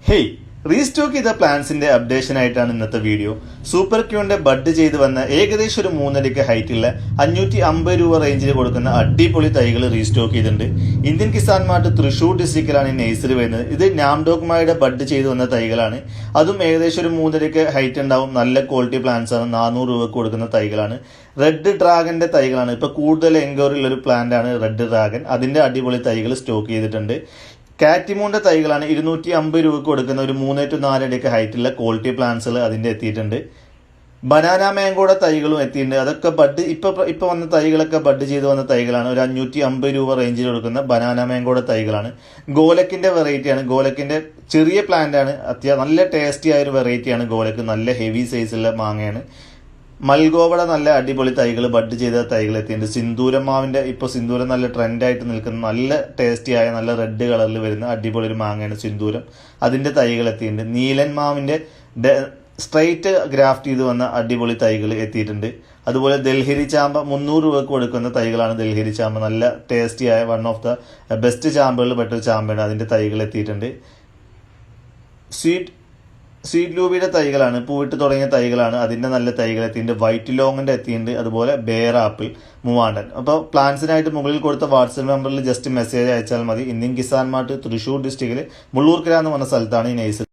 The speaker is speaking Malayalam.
ഹേയ്, റീസ്റ്റോക്ക് ചെയ്ത പ്ലാന്റ്സിന്റെ അപ്ഡേഷൻ ആയിട്ടാണ് ഇന്നത്തെ വീഡിയോ. സൂപ്പർ ക്യൂന്റെ ബഡ് ചെയ്ത് വന്ന ഏകദേശം ഒരു 3 അടിക്ക് ഹൈറ്റുള്ള 550 രൂപ റേഞ്ചിൽ കൊടുക്കുന്ന അടിപൊളി തൈകൾ റീസ്റ്റോക്ക് ചെയ്തിട്ടുണ്ട്. ഇന്ത്യൻ കിസാൻ മാർട്ട് തൃശൂർ ഡിസ്ട്രിക്റ്റിലാണ് ഈ നഴ്സറി വരുന്നത്. ഇത് നാംഡോക്മായുടെ ബഡ് ചെയ്ത് വന്ന തൈകളാണ്. അതും ഏകദേശം ഒരു 3 അടിക്ക് ഹൈറ്റ് ഉണ്ടാവും. നല്ല ക്വാളിറ്റി പ്ലാന്റ്സ് ആണ്. 400 രൂപ കൊടുക്കുന്ന തൈകളാണ്. റെഡ് ഡ്രാഗന്റെ തൈകളാണ്. ഇപ്പൊ കൂടുതൽ എൻക്വയറി ഉള്ള ഒരു പ്ലാന്റ് ആണ് റെഡ് ഡ്രാഗൻ. അതിന്റെ അടിപൊളി തൈകൾ സ്റ്റോക്ക് ചെയ്തിട്ടുണ്ട്. കാറ്റിമോന്റെ തൈകളാണ് 250 രൂപക്ക് കൊടുക്കുന്ന ഒരു 3 to 4 അടിയൊക്കെ ഹൈറ്റുള്ള ക്വാളിറ്റി പ്ലാന്റ്സുകൾ അതിന്റെ എത്തിയിട്ടുണ്ട്. ബനാന മാംഗോയുടെ തൈകളും എത്തിയിട്ടുണ്ട്. അതൊക്കെ ബഡ് ഇപ്പൊ വന്ന തൈകളൊക്കെ ബഡ് ചെയ്ത് വന്ന തൈകളാണ്. ഒരു 550 രൂപ റേഞ്ചിൽ കൊടുക്കുന്ന ബനാന മാംഗോയുടെ തൈകളാണ്. ഗോലക്കിന്റെ വെറൈറ്റിയാണ്. ഗോലക്കിന്റെ ചെറിയ പ്ലാന്റ് ആണ്. നല്ല ടേസ്റ്റി ആയ ഒരു വെറൈറ്റിയാണ് ഗോലക്ക്. നല്ല ഹെവി സൈസുള്ള മാങ്ങയാണ്. മൽഗോവയുടെ നല്ല അടിപൊളി തൈകൾ ബഡ് ചെയ്ത തൈകൾ എത്തിയിട്ടുണ്ട്. സിന്ദൂരം മാവിന്റെ സിന്ദൂരം നല്ല ട്രെൻഡായിട്ട് നിൽക്കുന്ന നല്ല ടേസ്റ്റി ആയ നല്ല റെഡ് കളറിൽ വരുന്ന അടിപൊളി ഒരു മാങ്ങയാണ് സിന്ദൂരം. അതിന്റെ തൈകൾ എത്തിയിട്ടുണ്ട്. നീലൻ മാവിന്റെ സ്ട്രൈറ്റ് ഗ്രാഫ്റ്റ് ചെയ്ത് വന്ന അടിപൊളി തൈകൾ എത്തിയിട്ടുണ്ട്. അതുപോലെ ദൽഹരി ചാമ്പ 300 രൂപക്ക് കൊടുക്കുന്ന തൈകളാണ്. ദൽഹരി ചാമ്പ നല്ല ടേസ്റ്റി ആയ വൺ ഓഫ് ദ ബെസ്റ്റ് ചാമ്പകളിൽ പെട്ടൊരു ചാമ്പയാണ്. അതിന്റെ തൈകൾ എത്തിയിട്ടുണ്ട്. സ്വീറ്റ് ലൂബിയുടെ തൈകളാണ്. പൂവിട്ട് തുടങ്ങിയ തൈകളാണ്. അതിന്റെ നല്ല തൈകൾ എത്തിയിട്ടുണ്ട്. വൈറ്റ് ലോങ്ങിന്റെ എത്തിയിട്ടുണ്ട്. അതുപോലെ ബേർ ആപ്പിൾ, മൂവാണ്ടൻ. അപ്പോൾ പ്ലാന്റ്സിനായിട്ട് മുകളിൽ കൊടുത്ത വാട്സ്ആപ്പ് നമ്പറിൽ ജസ്റ്റ് മെസ്സേജ് അയച്ചാൽ മതി. ഇന്ത്യൻ കിസാൻ മാർട്ട് തൃശൂർ ഡിസ്ട്രിക്റ്റിൽ മുള്ളൂർക്കര എന്ന് പറഞ്ഞ സ്ഥലത്താണ് ഈ നഴ്സറി.